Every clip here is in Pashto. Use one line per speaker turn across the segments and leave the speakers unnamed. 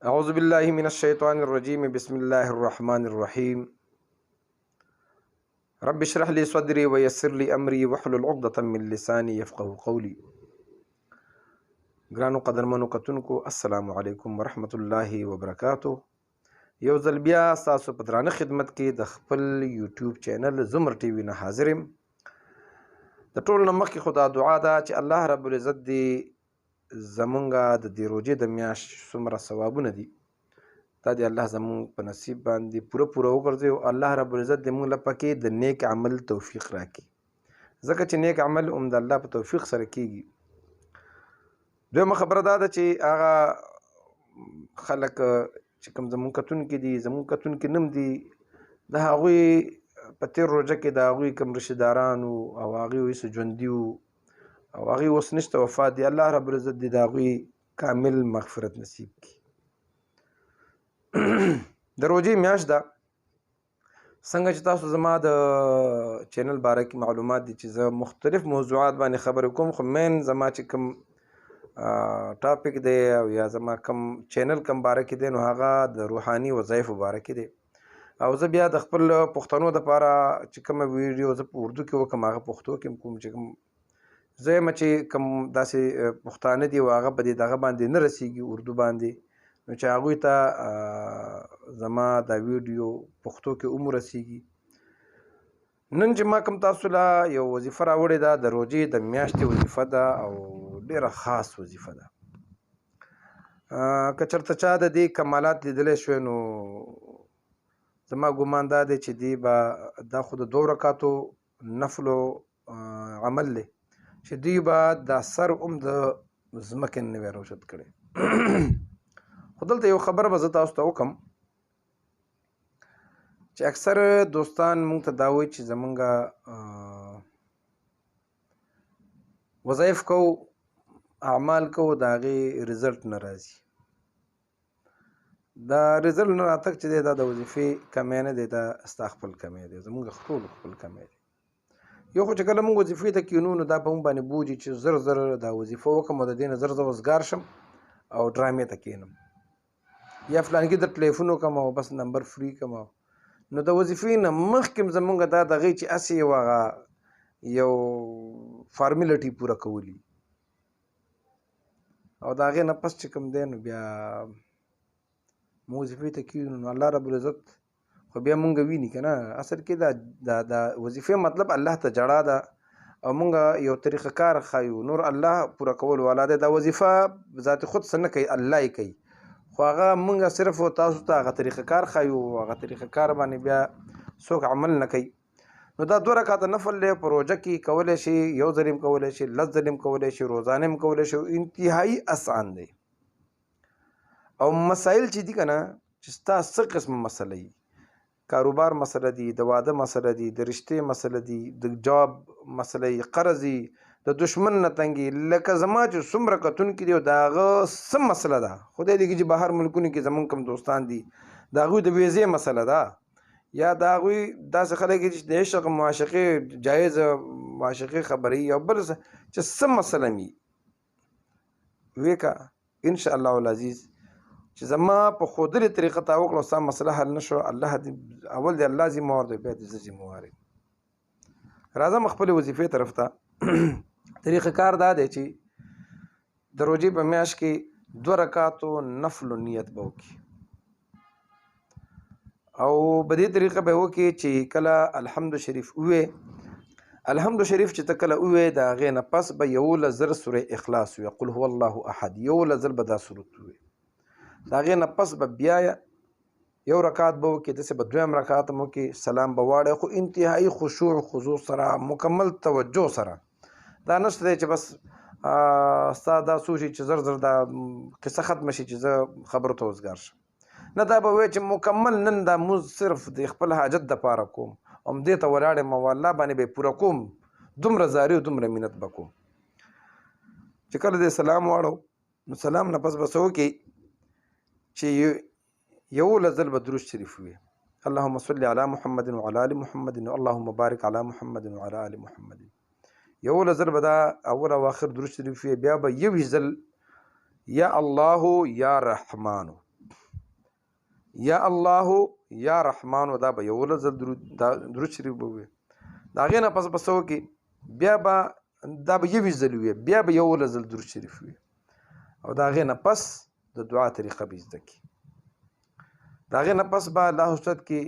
أعوذ بالله من الشيطان الرجيم بسم الله الرحمن الرحيم رب اشرح لي صدري ويسر لي أمري واحلل عقدة من لساني يفقه قولي. ګرانو قدرمنو کتونکو السلام علیکم ورحمت الله وبرکاتو. یو ځل بیا ستاسو په درانه خدمت کې د خپل یوټیوب چینل زمر ټي وي نه حاضر یم. د ټولو نه مخکې خو دا دعا ده چې الله رب العزت دې زمونږ د دې روژې د میاشت څومره ثوابونه دي دا دې الله زمونږ په نصیب باندې پوره وګرځوي او الله رب العزت دې موږ له پکې د نیک عمل توفیق راکړي، ځکه چې نیک عمل هم د الله په توفیق سره کېږي. دویمه خبره دا ده چې هغه خلک چې کوم زمونږ کتونکي دي زمونږ کتونکي نم دي د هغوی په تېر روژه کې د هغوی کوم رشتهداران او هغوی اوس ژوندي او هغوی اوس نشته وفات دي، الله رب العزت دې د هغوی کامل مغفرت نصیب کړي. د روژې میاشت ده، څنګه چې تاسو زما د چینل باره کې معلومات دي چې زه مختلف موضوعات باندې خبرې کوم، خو مین زما چې کوم ټاپک دی او یا زما کوم چینل کوم باره کې دی نو هغه د روحاني وظایفو باره کې دی او زه بیا د خپل پښتنو دپاره چې کومه ویډیو زه په اردو کې وکړم هغه پښتو کې کوم چې کوم زه یم چې کوم داسې پښتانه دي او هغه په دې دغه باندې نه رسیږي اردو باندې، نو چې هغوی ته زما دا ویډیو پښتو کې هم ورسیږي. نن چې ما کوم تاسو له یو وظیفه راوړې ده د روژې د میاشتې وظیفه ده او ډېره خاص وظیفه ده. که چېرته چا د دې کمالات لیدلی شوی نو زما ګمان دا دی چې دی به دا خو د 2 رکعاتو نفلو عمل دی چې دوی به دا سر هم د ځمکې نه وی راوچت کړی. خو دلته یو خبره به زه تاسو ته وکړم چې اکثر دوستان مونږ ته دا وایي چې زمونږ وظایف کوو اعمال کوو د هغې رزلټ نه راځي. دا رزلټ نه راتګ چې دی دا د وظیفې کمی نه دی، دا ستا خپل کمی دی، زمونږ ټولو خپل کمی دی. یو خو چې کله مونږ وظیفې ته کینو نو دا په مونږ باندې بوجي چې زر دا وظیفه وکړم او د دې نه زر زه وزګار شم او ډرامې ته کینم یا فلانګي د ټلیفون وکړم او بس نمبر فري کړم. نو د وظیفې نه مخکې زمونږ دا د هغې چې هسې یو هغه یو فارمیلټي پوره کولی او د هغې نه پس چې کوم دی نو بیا مونږ وظیفې ته کېږو نو الله رب العزت خو بیا مونږ ویني که نه. اصل کې دا وظیفې مطلب الله ته جړا ده او مونږ یو طریقه کار ښایو، نور الله پوره کول والا دی. دا وظیفه ذات خود څه نه کوي، الله یې کوي، خو هغه مونږ صرف تاسو ته هغه طریقه کار ښایو، هغه طریقه کار باندې بیا څوک عمل نه کوي. نو دا 2 رکعاته نفل دی په روژه کې کولی شي، یو ځل هم کولی شي، 10 ځل هم کولی شي، روزانه هم کولی شي، انتهایي اسان دی. او مسایل چې دي که نه چې ستا څه قسمه مسله وي، کاروبار مسله دي، د واده مسله دي، د رشتې مسله دي، د جاب مسله وي، قرض وي، د دشمن نه تنګي، لکه زما چې څومره کتونکي دي د هغه څه مسله ده، خدای دې کړي چې بهر ملکونو کې زمونږ کوم دوستان دي د هغوی د ویزې مسله ده یا د هغوی داسې خلک چې د عشق معاشقې جایز معاشقې خبرې او بل چې څه مسله وي ویې که انشاءالله العزیز چې زما په ښودلې طریقه تا وکړه ستا مسله حل نه شوه، الله دې اول دې الله ذموار دی بیا دې زه ذموار یم. راځم خپلې وظیفې طرف ته. طریقه کار دا دی چې د روژې په میاشت کې 2 رکعاتو نفلو نیت به وکړي او په دې طریقه به وکړي چې کله الحمد شریف ووایې، الحمد شریف چې ته کله ووایې د هغې نه پس به 11 ځل سورې اخلاص ووایې، قل هو الله احد 11 ځل به دا سورت ووایې. د هغې نه پس به بیا یو رکعت به وکړي، داسې به 2م رکعت هم وکړي، سلام به واړی خو انتهایي خشوع خضوع سره مکمل توجه سره. دا نشته دی چې بس ستا دا سوچي چې زر دا قصه ختمه شي چې زه خبرو ته وزګار شم، نه دا به وایي چې مکمل نن دا مونځ صرف د خپل حاجت دپاره کوم او همدې ته ولاړ یم او الله باندې به یې پوره کوم، دومره زاري او دومره مینت به کوم. چې کله دې سلام واړو نو سلام نه پس به څه وکړي چې 11 ځل به درود شریف ووایي، اللهم صل علی محمد وعلى آل محمد اللهم بارک علی محمد وعلى آل محمد. 11 ځل به دا اول او آخر درود شریف وي، بیا به 21 ځل یا الله یا رحمانو. یا الله یا رحمان دا به یو ځل درود شریف به وي. د هغې نه پس به څه وکړي بیا به دا به یوې ځل وي بیا به یو ځل درود شریف وي او د هغې نه پس د دعا طریقه به زده کړي. د هغې نه پس به الله حضرت کې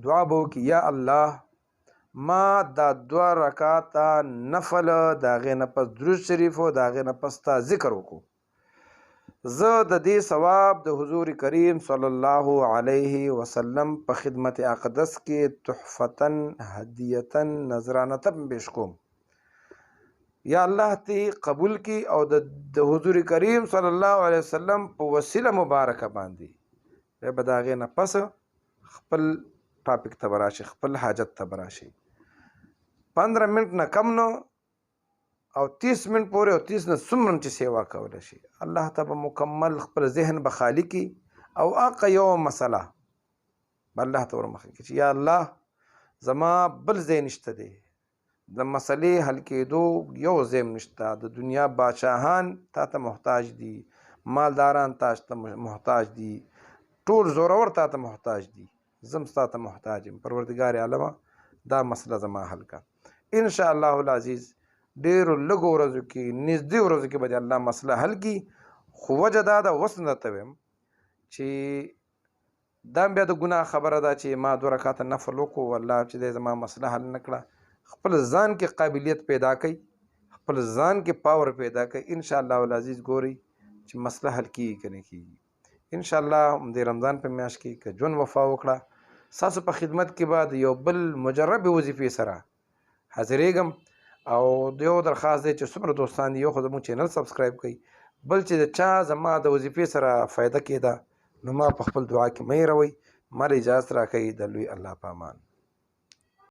دعا به وکړي یا الله ما دا 2 رکعاته نفل د هغې نه پس درود شریف او د هغې نه پس تا ذکر وکړو زه د دې ثواب د حضور کریم صلی الله علیه وسلم په خدمت اقدس کې تحفتن هدیتن نذرانه پیش کوم. یا الله ته قبول کی او د حضور کریم صلی الله علیه وسلم په وسیله مبارکه باندې به د هغې نه پس خپل ټاپک ته به راشي خپل حاجت ته به راشي 15 منټ نه کم نه او 30 منټ پورې او 30 نه څومره چې سیوا کولی شي الله ته به مکمل خپل ذهن به خالی کی او هغه یو مسله به الله ته ورمخکې کړي چې یا الله زما بل ځای نشته دی د مسلې حل کېدو یو ځای نشته د دنیا بادشاهان تا ته محتاج دي مالداران تا ته محتاج دي ټول زورور تا ته محتاج دي زم ستا ته محتاج یم پروردګار عالمه دا مسله زما حل کا ان شاء الله العزیز. ډېرو لږو ورځو کې نږدې ورځو کې به د الله مسله حل کړي خو وجه دا ده اوس درته ویم چې دا بیا د ګناه خبره ده چې ما 2 رکعاته نفل وکړو الله چې دی زما مسله حل نه کړه. خپل ځان کې قابلیت پیدا کړئ خپل ځان کې پاور پیدا کړئ ان شاء الله العزیز ګورئ چې مسله حل کېږي که نه کېږي. ان شاء الله د رمضان په میاشت کې که ژوند وفا وکړه ستاسو په خدمت کې به د یو بل مجربې وظیفې سره حاضرېږم او د یو درخواست دی چې څومره دوستان دي یو خو زموږ چینل سبسکرایب کړئ بل چې د چا زما د وظیفې سره فایده کېده نو ما په خپل دعا کې مه هېروئ ما له اجازت راکوئ د لوی الله په امان.